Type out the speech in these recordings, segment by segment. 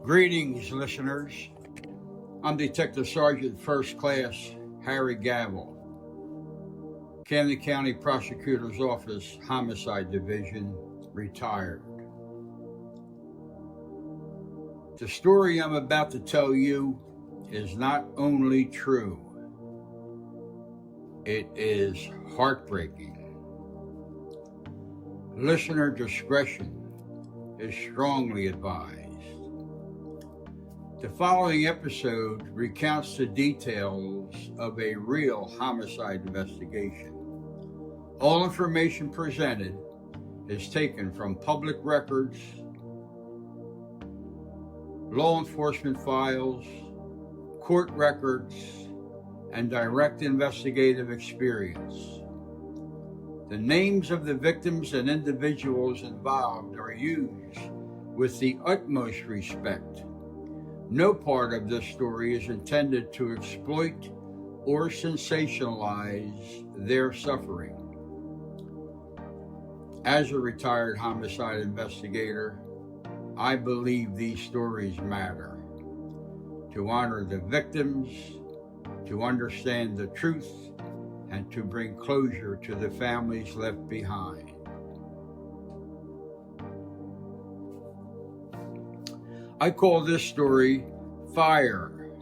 Greetings, listeners. I'm Detective Sergeant First Class Harry Gavel, Camden County Prosecutor's Office, Homicide Division, retired. The story I'm about to tell you is not only true, it is heartbreaking. Listener discretion is strongly advised. The following episode recounts the details of a real homicide investigation. All information presented is taken from public records, law enforcement files, court records, and direct investigative experience. The names of the victims and individuals involved are used with the utmost respect. No part of this story is intended to exploit or sensationalize their suffering. As a retired homicide investigator, I believe these stories matter. To honor the victims, to understand the truth, and to bring closure to the families left behind. I call this story Fire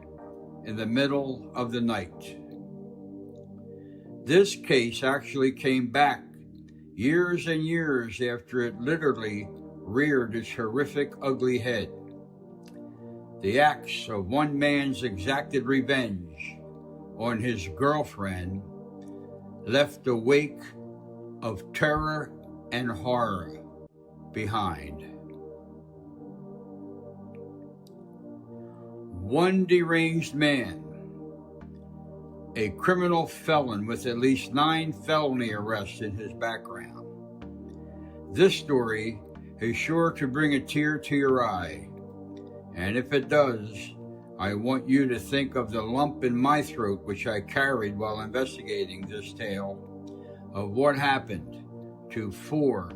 in the Middle of the Night. This case actually came back years and years after it literally reared its horrific, ugly head. The acts of one man's exacted revenge on his girlfriend left a wake of terror and horror behind. One deranged man, a criminal felon with at least 9 felony arrests in his background. This story is sure to bring a tear to your eye, and if it does, I want you to think of the lump in my throat which I carried while investigating this tale of what happened to 4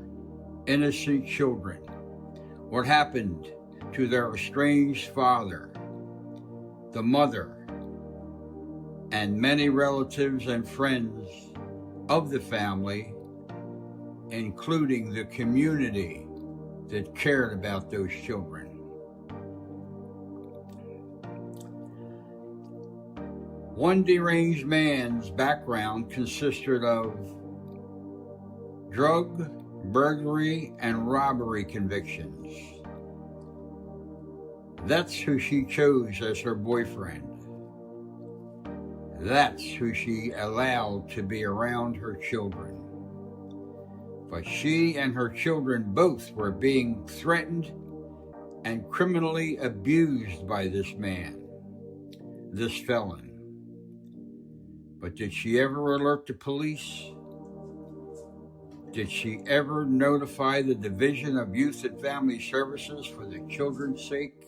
innocent children, what happened to their estranged father, the mother, and many relatives and friends of the family, including the community that cared about those children. One deranged man's background consisted of drug, burglary, and robbery convictions. That's who she chose as her boyfriend. That's who she allowed to be around her children. But she and her children both were being threatened and criminally abused by this man, this felon. But did she ever alert the police? Did she ever notify the Division of Youth and Family Services for the children's sake?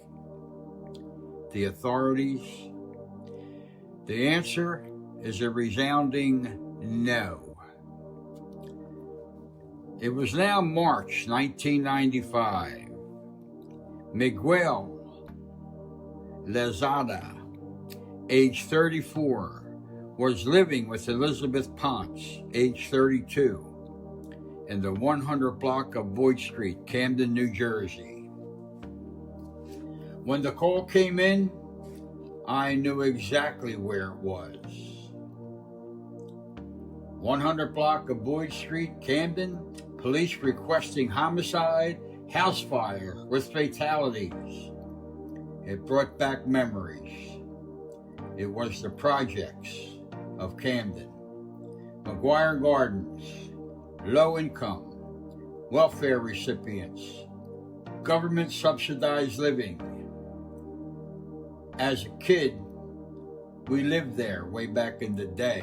The authorities? The answer is a resounding no. It was now March 1995. Miguel Lezada, age 34, was living with Elizabeth Ponce, age 32, in the 100 block of Boyd Street, Camden, New Jersey. When the call came in, I knew exactly where it was. 100 block of Boyd Street, Camden, police requesting homicide, house fire with fatalities. It brought back memories. It was the projects of Camden. McGuire Gardens, low income, welfare recipients, government subsidized living. As a kid, we lived there way back in the day.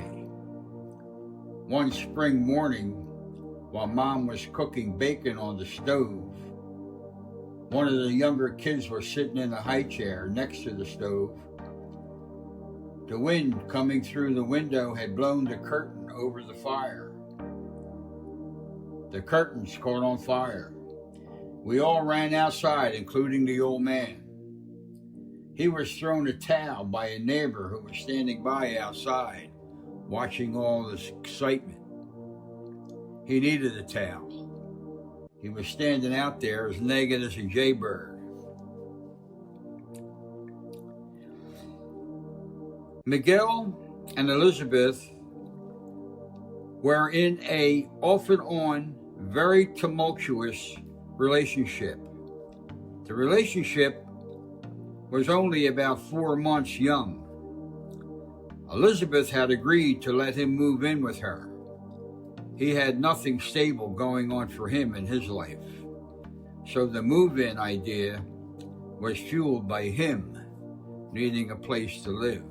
One spring morning, while Mom was cooking bacon on the stove, one of the younger kids was sitting in a high chair next to the stove. The wind coming through the window had blown the curtain over the fire. The curtains caught on fire. We all ran outside, including the old man. He was thrown a towel by a neighbor who was standing by outside, watching all this excitement. He needed a towel. He was standing out there as naked as a jaybird. Miguel and Elizabeth were in a off-and-on, very tumultuous relationship. The relationship was only about 4 months young. Elizabeth had agreed to let him move in with her. He had nothing stable going on for him in his life, so the move-in idea was fueled by him needing a place to live.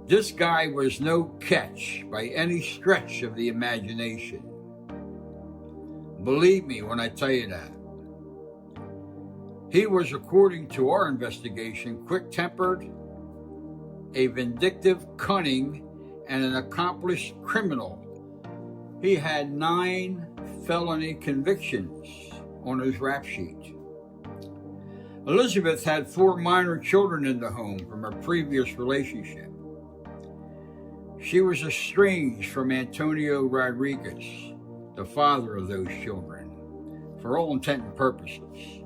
This guy was no catch by any stretch of the imagination. Believe me when I tell you that. He was, according to our investigation, quick-tempered, a vindictive, cunning, and an accomplished criminal. He had 9 felony convictions on his rap sheet. Elizabeth had 4 minor children in the home from her previous relationship. She was estranged from Antonio Rodriguez, the father of those children, for all intent and purposes.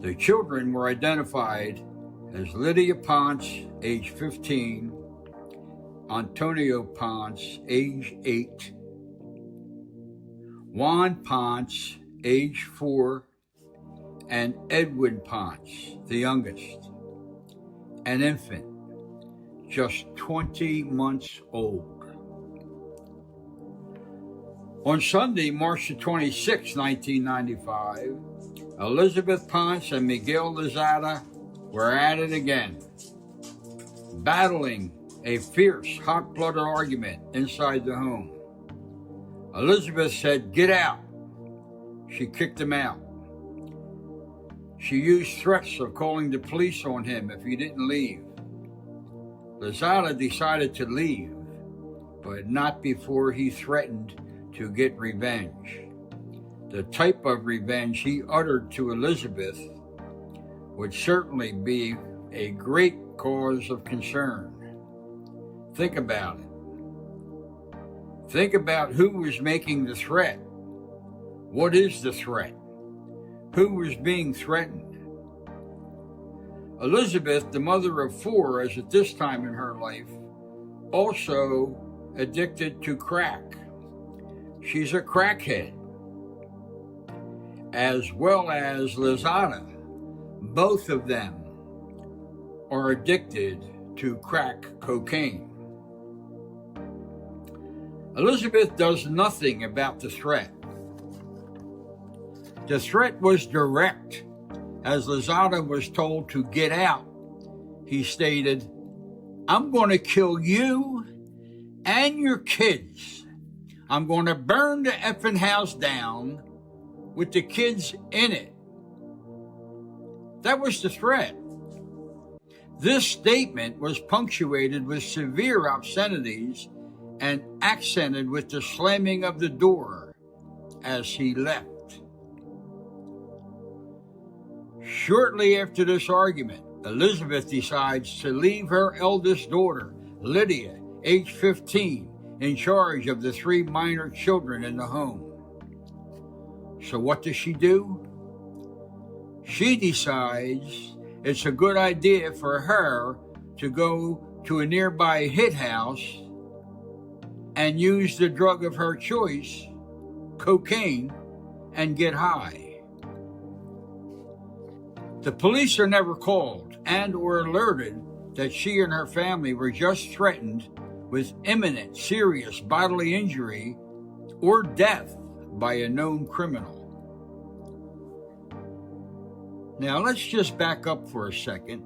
The children were identified as Lydia Ponce, age 15, Antonio Ponce, age 8, Juan Ponce, age 4, and Edwin Ponce, the youngest, an infant, just 20 months old. On Sunday, March 26, 1995, Elizabeth Ponce and Miguel Lozada were at it again, battling a fierce, hot-blooded argument inside the home. Elizabeth said, "Get out." She kicked him out. She used threats of calling the police on him if he didn't leave. Lozada decided to leave, but not before he threatened to get revenge. The type of revenge he uttered to Elizabeth would certainly be a great cause of concern. Think about it. Think about who was making the threat. What is the threat? Who was being threatened? Elizabeth, the mother of 4, as at this time in her life, also addicted to crack. She's a crackhead, as well as Lozada. Both of them are addicted to crack cocaine. Elizabeth does nothing about the threat. The threat was direct. As Lozada was told to get out, he stated, "I'm going to kill you and your kids. I'm going to burn the effing house down with the kids in it." That was the threat. This statement was punctuated with severe obscenities and accented with the slamming of the door as he left. Shortly after this argument, Elizabeth decides to leave her eldest daughter, Lydia, age 15, in charge of the 3 minor children in the home. So what does she do? She decides it's a good idea for her to go to a nearby hit house and use the drug of her choice, cocaine, and get high. The police are never called and or alerted that she and her family were just threatened with imminent serious bodily injury or death by a known criminal. Now let's just back up for a second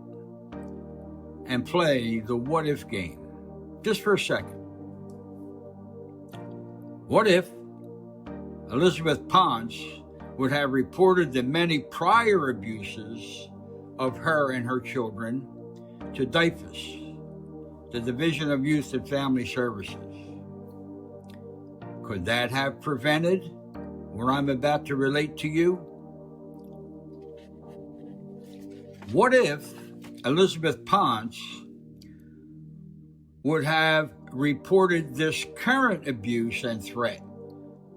and play the what if game, just for a second. What if Elizabeth Ponce would have reported the many prior abuses of her and her children to DYFS, the Division of Youth and Family Services? Could that have prevented what I'm about to relate to you? What if Elizabeth Ponce would have reported this current abuse and threat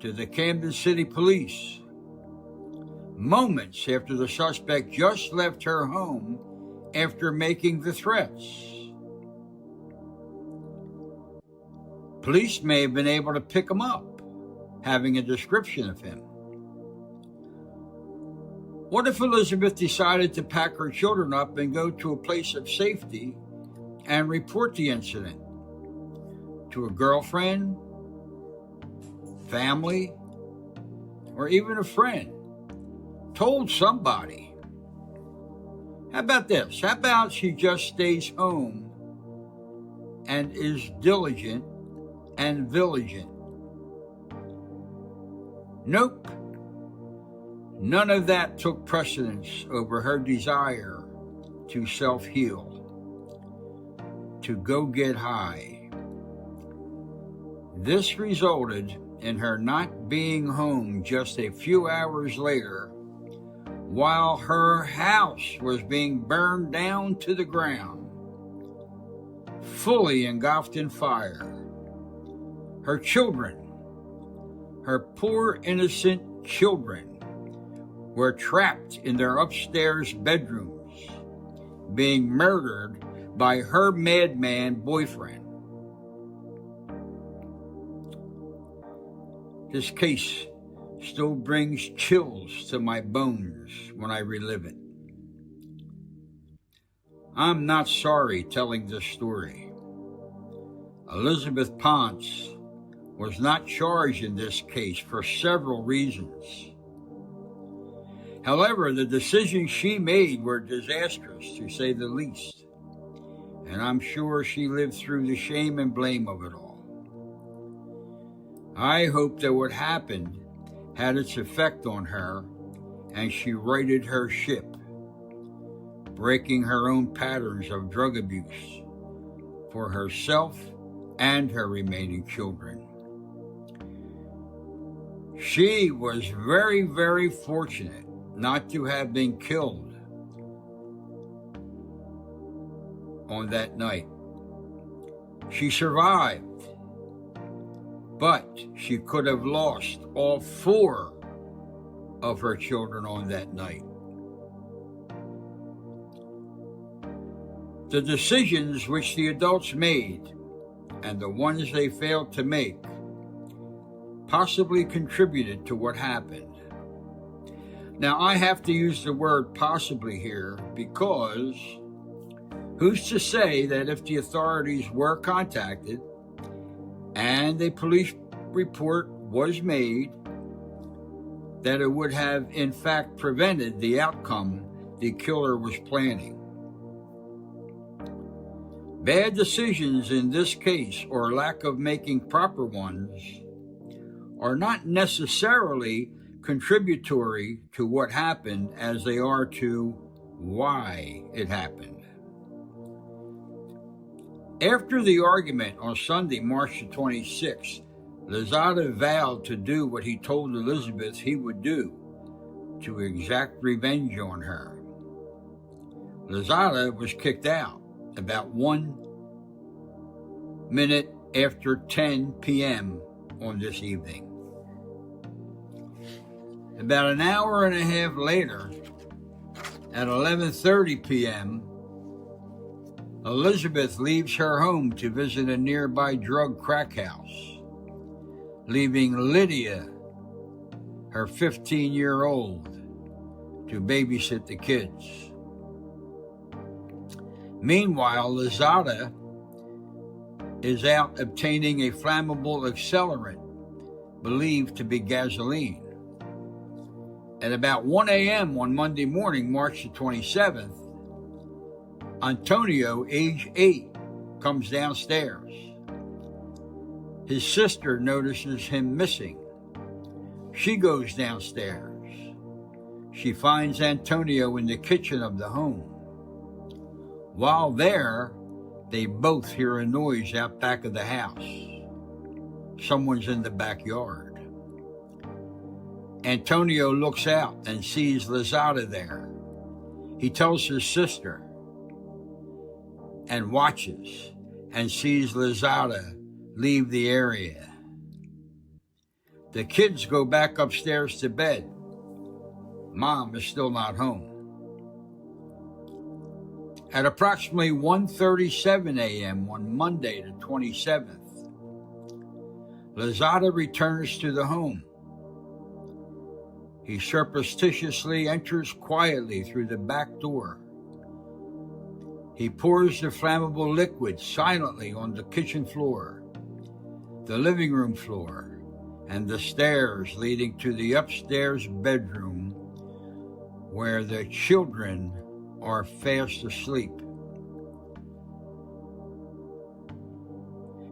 to the Camden City Police moments after the suspect just left her home after making the threats? Police may have been able to pick him up, having a description of him. What if Elizabeth decided to pack her children up and go to a place of safety and report the incident to a girlfriend, family, or even a friend? Told somebody. How about this? How about she just stays home and is diligent and vigilant? Nope. None of that took precedence over her desire to self-heal, to go get high. This resulted in her not being home just a few hours later, while her house was being burned down to the ground, fully engulfed in fire. Her children, her poor innocent children, were trapped in their upstairs bedrooms, being murdered by her madman boyfriend. This case still brings chills to my bones when I relive it. I'm not sorry telling this story. Elizabeth Ponce was not charged in this case for several reasons. However, the decisions she made were disastrous, to say the least, and I'm sure she lived through the shame and blame of it all. I hope that what happened had its effect on her, and she righted her ship, breaking her own patterns of drug abuse for herself and her remaining children. She was very, very fortunate not to have been killed on that night. She survived, but she could have lost all 4 of her children on that night. The decisions which the adults made and the ones they failed to make possibly contributed to what happened. Now, I have to use the word possibly here because who's to say that if the authorities were contacted and a police report was made, that it would have in fact prevented the outcome the killer was planning. Bad decisions in this case, or lack of making proper ones, are not necessarily contributory to what happened as they are to why it happened. After the argument on Sunday, March the 26th, Lozada vowed to do what he told Elizabeth he would do to exact revenge on her. Lozada was kicked out about 1 minute after 10 p.m. on this evening. About an hour and a half later, at 11:30 p.m., Elizabeth leaves her home to visit a nearby drug crack house, leaving Lydia, her 15-year-old, to babysit the kids. Meanwhile, Lozada is out obtaining a flammable accelerant believed to be gasoline. At about 1 a.m. on Monday morning, March the 27th, Antonio, age 8, comes downstairs. His sister notices him missing. She goes downstairs. She finds Antonio in the kitchen of the home. While there, they both hear a noise out back of the house. Someone's in the backyard. Antonio looks out and sees Lozada there. He tells his sister and watches and sees Lizada leave the area. The kids go back upstairs to bed. Mom is still not home. At approximately 1:37 a.m. on Monday the 27th, Lizada returns to the home. He surreptitiously enters quietly through the back door. He pours the flammable liquid silently on the kitchen floor, the living room floor, and the stairs leading to the upstairs bedroom where the children are fast asleep.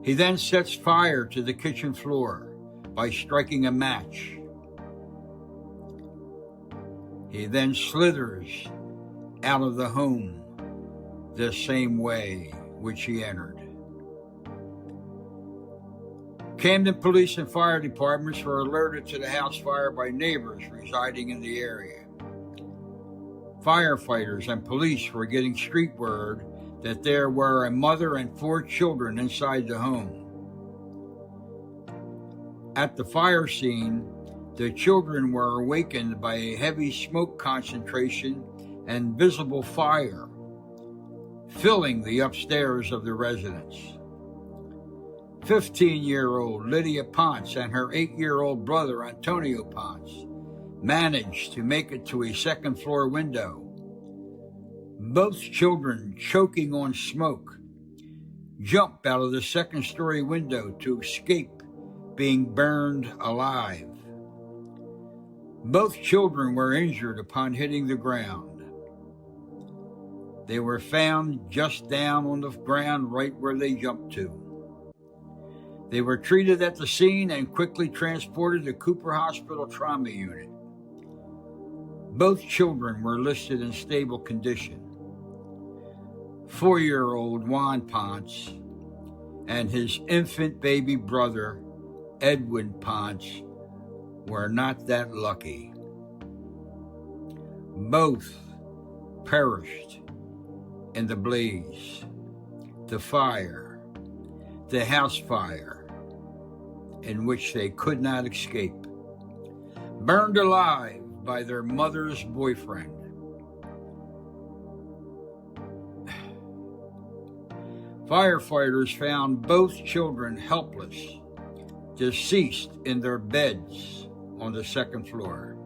He then sets fire to the kitchen floor by striking a match. He then slithers out of the home the same way which he entered. Camden police and fire departments were alerted to the house fire by neighbors residing in the area. Firefighters and police were getting street word that there were a mother and 4 children inside the home. At the fire scene, the children were awakened by a heavy smoke concentration and visible fire filling the upstairs of the residence. 15-year-old Lydia Ponce and her 8-year-old brother Antonio Ponce managed to make it to a second-floor window. Both children, choking on smoke, jumped out of the second-story window to escape being burned alive. Both children were injured upon hitting the ground. They were found just down on the ground right where they jumped to. They were treated at the scene and quickly transported to Cooper Hospital Trauma Unit. Both children were listed in stable condition. 4-year-old Juan Ponce and his infant baby brother, Edwin Ponce, were not that lucky. Both perished in the blaze, the fire, the house fire, in which they could not escape, burned alive by their mother's boyfriend. Firefighters found both children helpless, deceased in their beds on the second floor.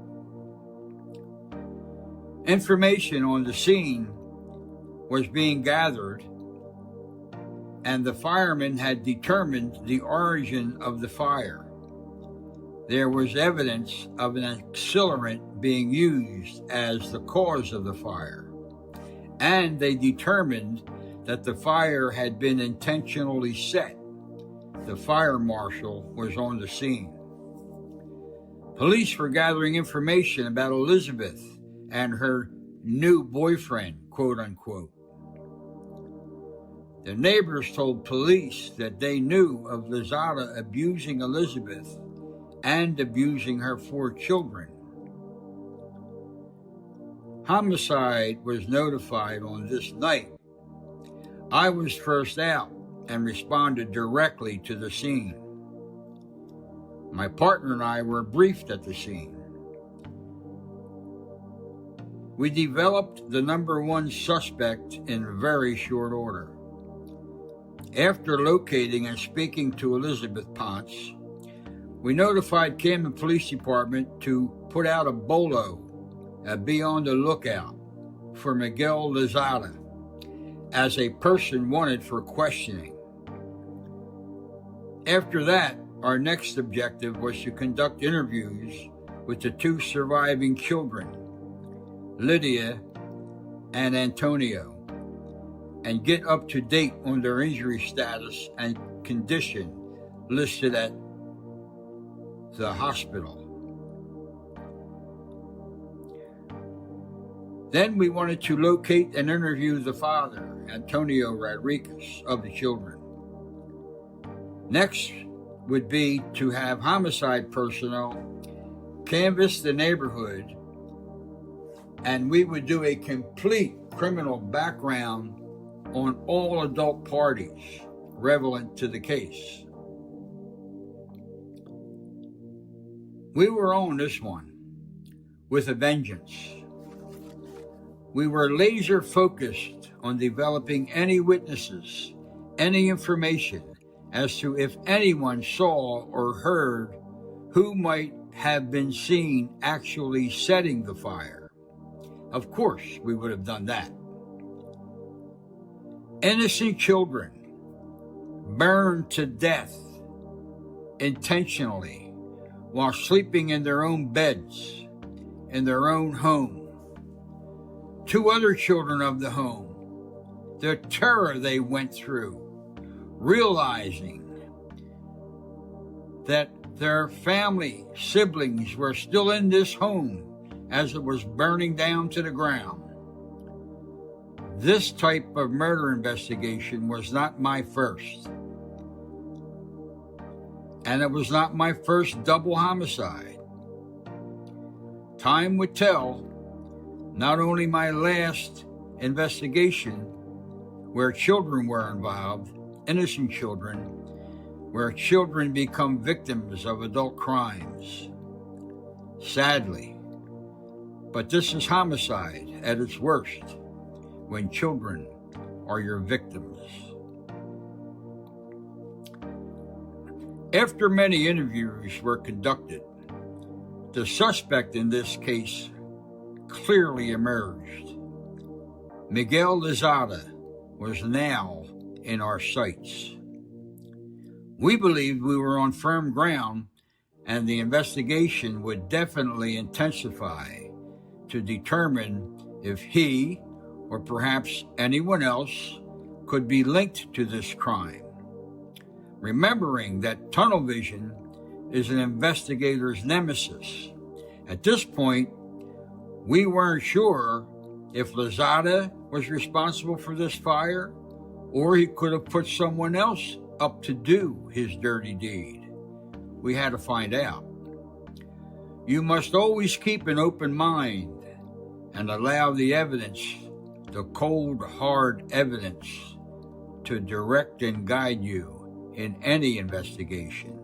Information on the scene was being gathered, and the firemen had determined the origin of the fire. There was evidence of an accelerant being used as the cause of the fire, and they determined that the fire had been intentionally set. The fire marshal was on the scene. Police were gathering information about Elizabeth and her new boyfriend, quote unquote. The neighbors told police that they knew of Lizada abusing Elizabeth and abusing her 4 children. Homicide was notified on this night. I was first out and responded directly to the scene. My partner and I were briefed at the scene. We developed the number 1 suspect in very short order. After locating and speaking to Elizabeth Ponce, we notified Camden Police Department to put out a bolo, be on the lookout for Miguel Lizada as a person wanted for questioning. After that, our next objective was to conduct interviews with the 2 surviving children, Lydia and Antonio, and get up to date on their injury status and condition listed at the hospital. Then we wanted to locate and interview the father, Antonio Rodriguez, of the children. Next would be to have homicide personnel canvass the neighborhood and we would do a complete criminal background on all adult parties relevant to the case. We were on this one with a vengeance. We were laser focused on developing any witnesses, any information as to if anyone saw or heard who might have been seen actually setting the fire. Of course, we would have done that. Innocent children burned to death intentionally while sleeping in their own beds, in their own home. 2 other children of the home, the terror they went through, realizing that their family, siblings were still in this home as it was burning down to the ground. This type of murder investigation was not my first. And it was not my first double homicide. Time would tell, not only my last investigation where children were involved, innocent children, where children become victims of adult crimes. Sadly. But this is homicide at its worst, when children are your victims. After many interviews were conducted, the suspect in this case clearly emerged. Miguel Lozada was now in our sights. We believed we were on firm ground and the investigation would definitely intensify to determine if he, or perhaps anyone else, could be linked to this crime. Remembering that tunnel vision is an investigator's nemesis. At this point, we weren't sure if Lozada was responsible for this fire, or he could have put someone else up to do his dirty deed. We had to find out. You must always keep an open mind and allow the evidence, the cold, hard evidence, to direct and guide you in any investigation.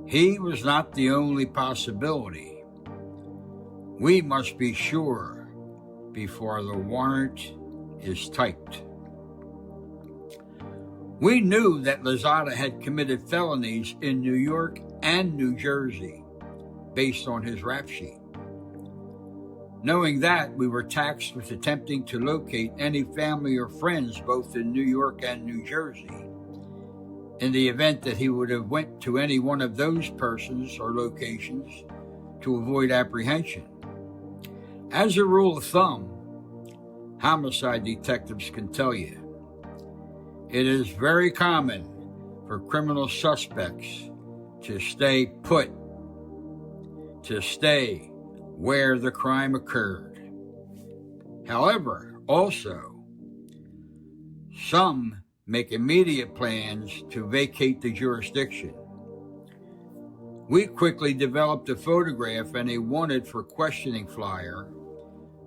He was not the only possibility. We must be sure before the warrant is typed. We knew that Lozada had committed felonies in New York and New Jersey based on his rap sheet. Knowing that, we were tasked with attempting to locate any family or friends both in New York and New Jersey, in the event that he would have went to any one of those persons or locations to avoid apprehension. As a rule of thumb, homicide detectives can tell you, it is very common for criminal suspects to stay put, to stay where the crime occurred. However, also, some make immediate plans to vacate the jurisdiction. We quickly developed a photograph and a wanted for questioning flyer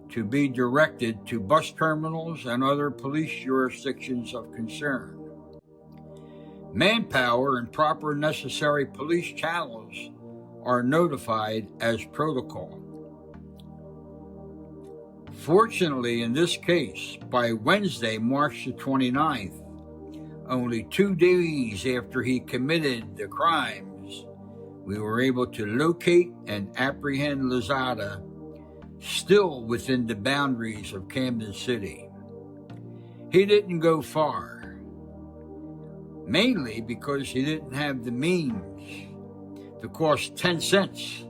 to be directed to bus terminals and other police jurisdictions of concern. Manpower and proper necessary police channels are notified as protocol. Fortunately, in this case, by Wednesday, March the 29th, only 2 days after he committed the crimes, we were able to locate and apprehend Lozada, still within the boundaries of Camden City. He didn't go far, mainly because he didn't have the means to cost 10 cents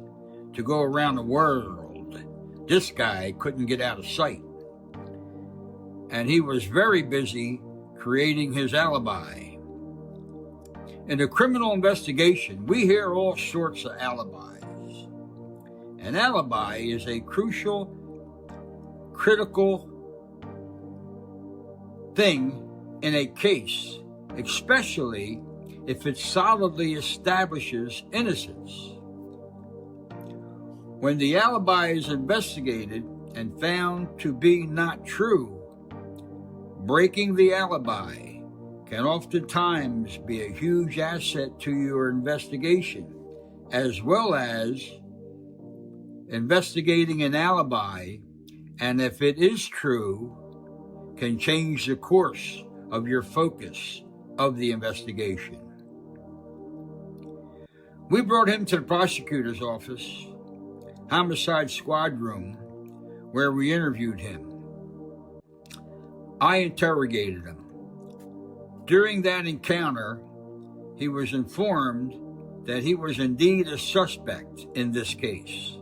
to go around the world. This guy couldn't get out of sight. And he was very busy creating his alibi. In a criminal investigation, we hear all sorts of alibis. An alibi is a crucial, critical thing in a case, especially if it solidly establishes innocence. When the alibi is investigated and found to be not true, breaking the alibi can oftentimes be a huge asset to your investigation, as well as investigating an alibi, and if it is true, can change the course of your focus of the investigation. We brought him to the prosecutor's office, homicide squad room, where we interviewed him. I interrogated him. During that encounter, he was informed that he was indeed a suspect in this case.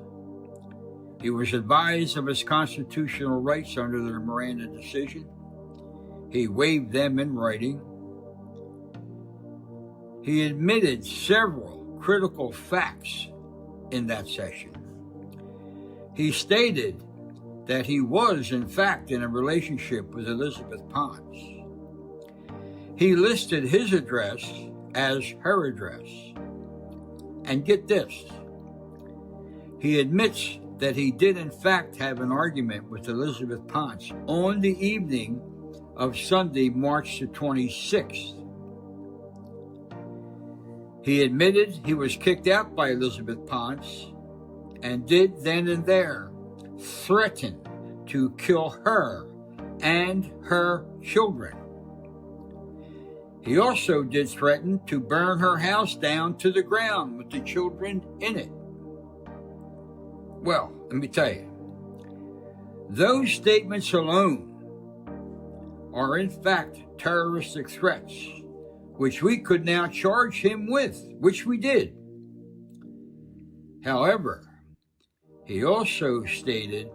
He was advised of his constitutional rights under the Miranda decision. He waived them in writing. He admitted several critical facts in that session. He stated that he was, in fact, in a relationship with Elizabeth Ponce. He listed his address as her address. And get this, he admits that he did, in fact, have an argument with Elizabeth Ponce on the evening of Sunday, March the 26th. He admitted he was kicked out by Elizabeth Ponce and did then and there threaten to kill her and her children. He also did threaten to burn her house down to the ground with the children in it. Well, let me tell you, those statements alone are in fact terroristic threats, which we could now charge him with, which we did. However, he also stated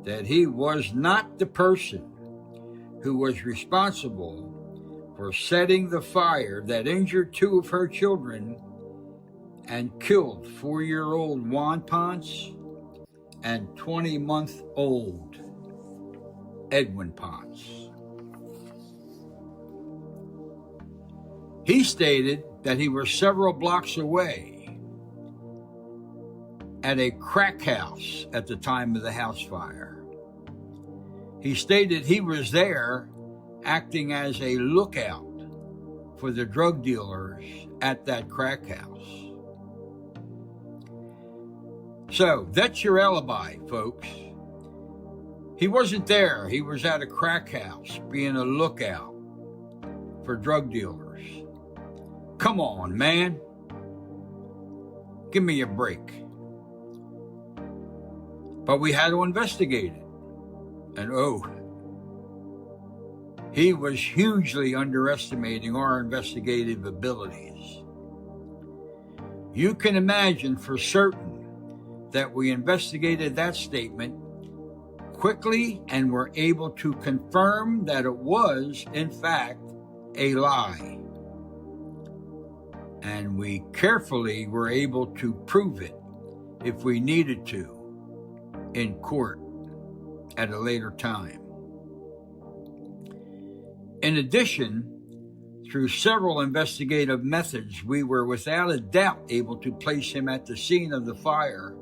that he was not the person who was responsible for setting the fire that injured 2 of her children and killed 4-year-old Juan Ponce and 20-month-old Edwin Ponce. He stated that he was several blocks away at a crack house at the time of the house fire. He stated he was there acting as a lookout for the drug dealers at that crack house. So that's your alibi, folks. He wasn't there. He was at a crack house being a lookout for drug dealers. Come on, man. Give me a break. But we had to investigate it. And he was hugely underestimating our investigative abilities. You can imagine for certain that we investigated that statement quickly and were able to confirm that it was, in fact, a lie. And we carefully were able to prove it if we needed to in court at a later time. In addition, through several investigative methods, we were without a doubt able to place him at the scene of the fire,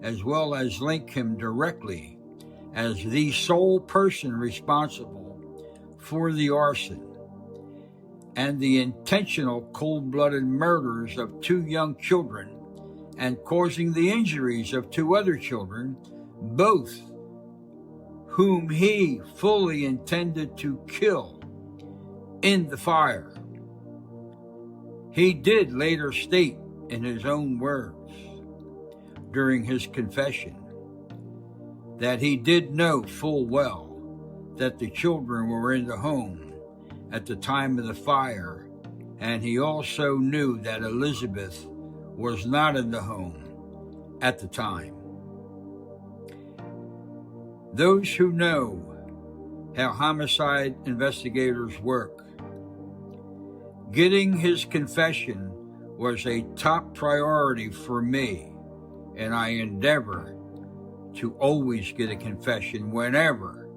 as well as link him directly as the sole person responsible for the arson and the intentional cold-blooded murders of 2 young children and causing the injuries of 2 other children, both whom he fully intended to kill in the fire. He did later state in his own words during his confession that he did know full well that the children were in the home at the time of the fire, and he also knew that Elizabeth was not in the home at the time. Those who know how homicide investigators work, getting his confession was a top priority for me, and I endeavor to always get a confession whenever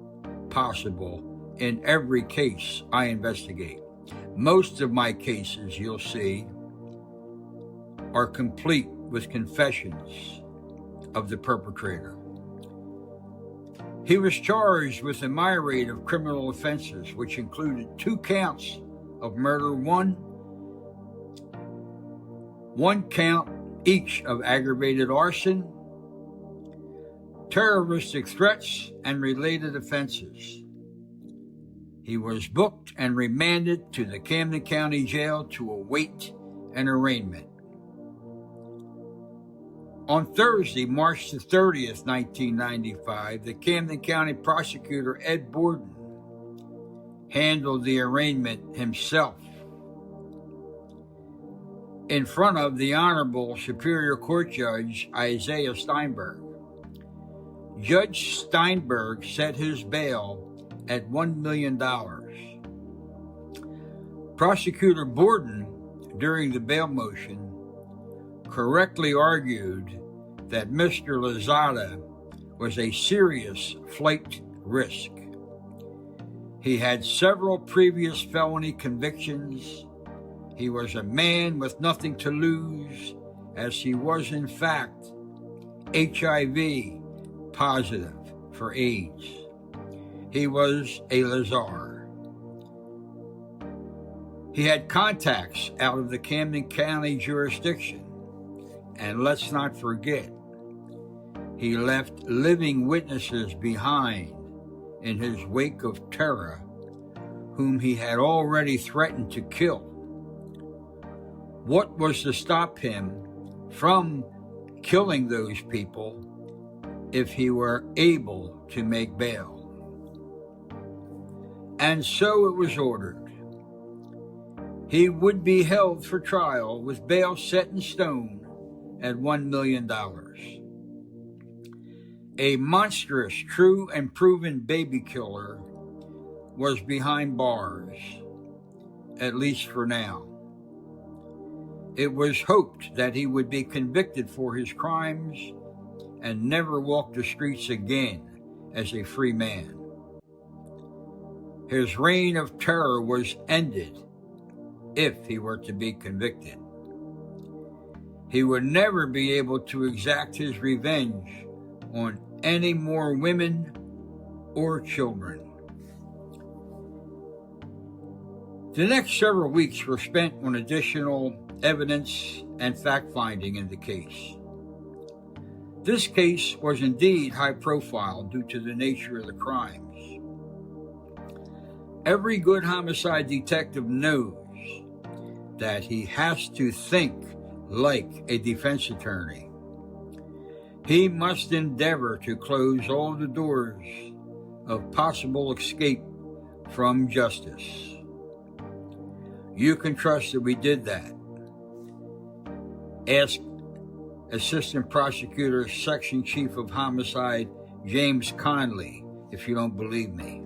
possible in every case I investigate. Most of my cases, you'll see, are complete with confessions of the perpetrator. He was charged with a myriad of criminal offenses, which included 2 counts of murder, one count each of aggravated arson, terroristic threats, and related offenses. He was booked and remanded to the Camden County Jail to await an arraignment. On Thursday, March the 30th, 1995, the Camden County prosecutor, Ed Borden, handled the arraignment himself in front of the Honorable Superior Court Judge Isaiah Steinberg. Judge Steinberg set his bail at $1 million. Prosecutor Borden, during the bail motion, correctly argued that Mr. Lozada was a serious flight risk. He had several previous felony convictions. He was a man with nothing to lose, as he was in fact HIV positive for AIDS. He was a Lazar. He had contacts out of the Camden County jurisdiction. And let's not forget, he left living witnesses behind in his wake of terror, whom he had already threatened to kill. What was to stop him from killing those people if he were able to make bail? And so it was ordered. He would be held for trial with bail set in stone at $1 million. A monstrous, true and proven baby killer was behind bars, at least for now. It was hoped that he would be convicted for his crimes and never walk the streets again as a free man. His reign of terror was ended if he were to be convicted. He would never be able to exact his revenge on any more women or children. The next several weeks were spent on additional evidence and fact-finding in the case. This case was indeed high profile due to the nature of the crimes. Every good homicide detective knows that he has to think like a defense attorney. He must endeavor to close all the doors of possible escape from justice. You can trust that we did that. Ask Assistant Prosecutor, Section Chief of Homicide, James Conley, if you don't believe me.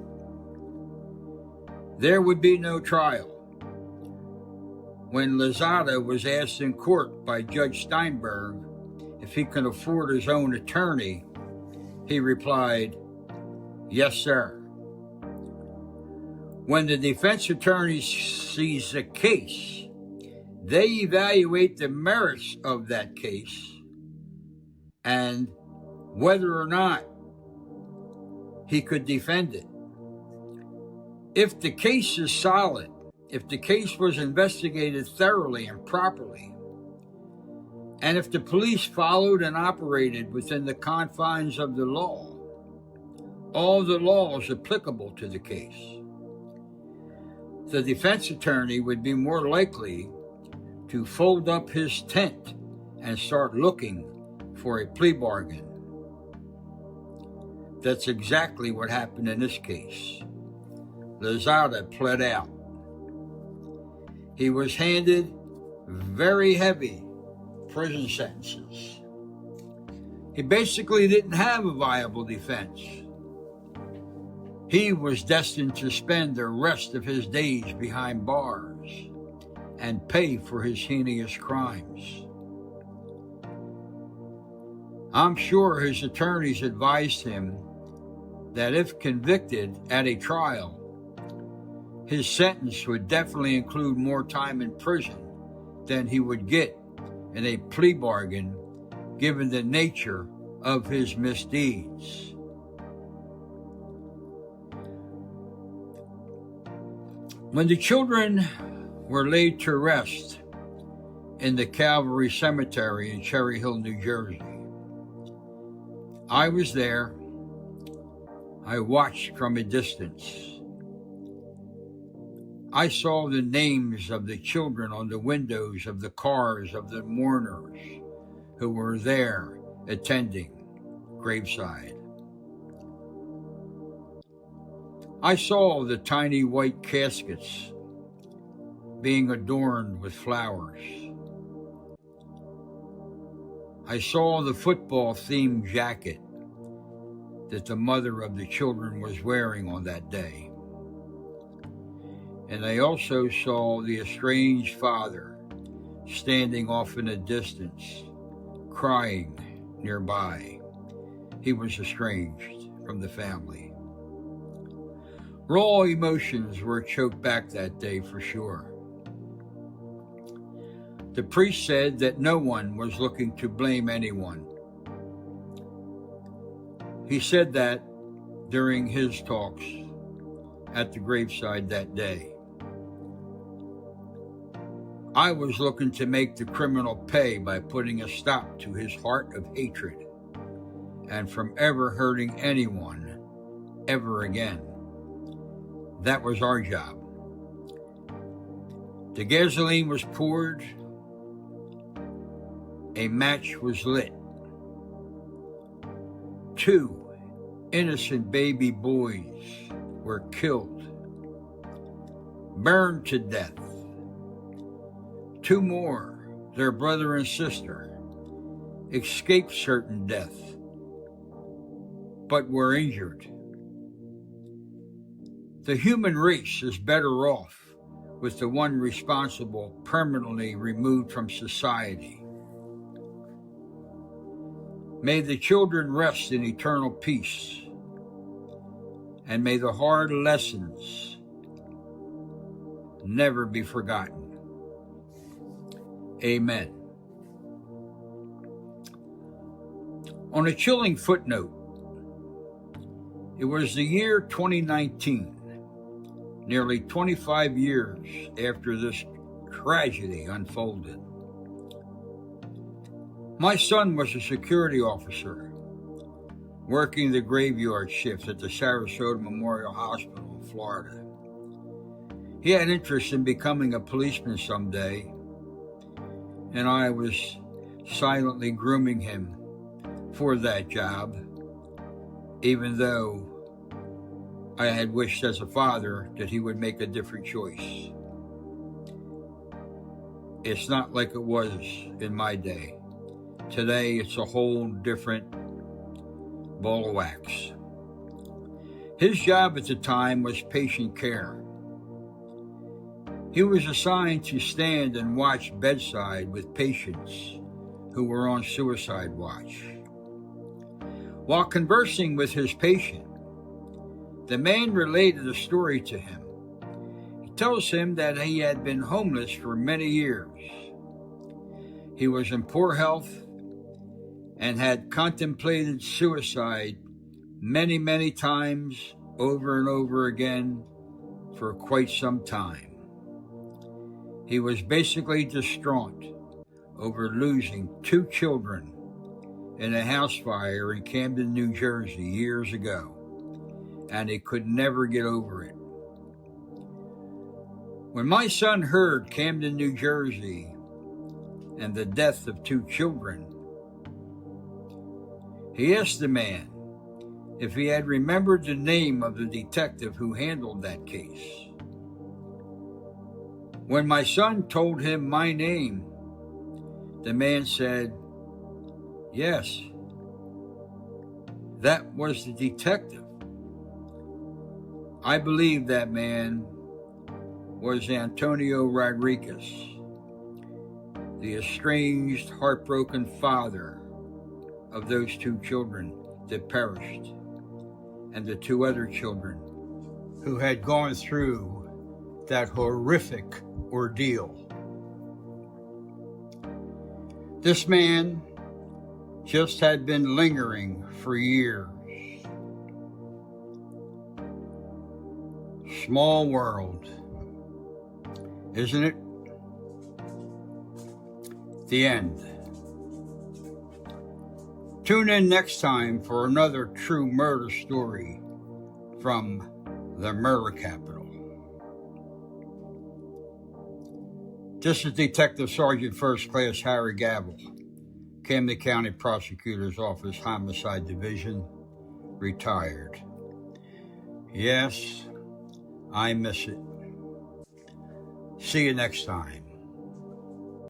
There would be no trial. When Lozada was asked in court by Judge Steinberg if he could afford his own attorney, he replied, "Yes, sir." When the defense attorney sees a case, they evaluate the merits of that case and whether or not he could defend it. If the case is solid, if the case was investigated thoroughly and properly, and if the police followed and operated within the confines of the law, all the laws applicable to the case, the defense attorney would be more likely to fold up his tent and start looking for a plea bargain. That's exactly what happened in this case. Lozada pled out. He was handed very heavy prison sentences. He basically didn't have a viable defense. He was destined to spend the rest of his days behind bars and pay for his heinous crimes. I'm sure his attorneys advised him that if convicted at a trial, his sentence would definitely include more time in prison than he would get in a plea bargain, given the nature of his misdeeds. When the children were laid to rest in the Calvary Cemetery in Cherry Hill, New Jersey, I was there. I watched from a distance. I saw the names of the children on the windows of the cars of the mourners who were there attending graveside. I saw the tiny white caskets being adorned with flowers. I saw the football-themed jacket that the mother of the children was wearing on that day. And I also saw the estranged father standing off in a distance, crying nearby. He was estranged from the family. Raw emotions were choked back that day for sure. The priest said that no one was looking to blame anyone. He said that during his talks at the graveside that day. I was looking to make the criminal pay by putting a stop to his heart of hatred and from ever hurting anyone ever again. That was our job. The gasoline was poured. A match was lit. 2 innocent baby boys were killed, burned to death. 2 more, their brother and sister, escaped certain death, but were injured. The human race is better off with the one responsible permanently removed from society. May the children rest in eternal peace, and may the hard lessons never be forgotten. Amen. On a chilling footnote, it was the year 2019, nearly 25 years after this tragedy unfolded. My son was a security officer working the graveyard shift at the Sarasota Memorial Hospital in Florida. He had interest in becoming a policeman someday, and I was silently grooming him for that job, even though I had wished as a father that he would make a different choice. It's not like it was in my day. Today, it's a whole different ball of wax. His job at the time was patient care. He was assigned to stand and watch bedside with patients who were on suicide watch. While conversing with his patient, the man related a story to him. He tells him that he had been homeless for many years. He was in poor health and had contemplated suicide many, many times over and over again for quite some time. He was basically distraught over losing 2 children in a house fire in Camden, New Jersey years ago, and he could never get over it. When my son heard Camden, New Jersey, and the death of 2 children, he asked the man if he had remembered the name of the detective who handled that case. When my son told him my name, the man said, "Yes, that was the detective." I believe that man was Antonio Rodriguez, the estranged, heartbroken father of those 2 children that perished, and the 2 other children who had gone through that horrific ordeal. This man just had been lingering for years. Small world, isn't it? The end. Tune in next time for another true murder story from the murder capital. This is Detective Sergeant First Class Harry Gavel, Camden County Prosecutor's Office, Homicide Division, retired. Yes, I miss it. See you next time.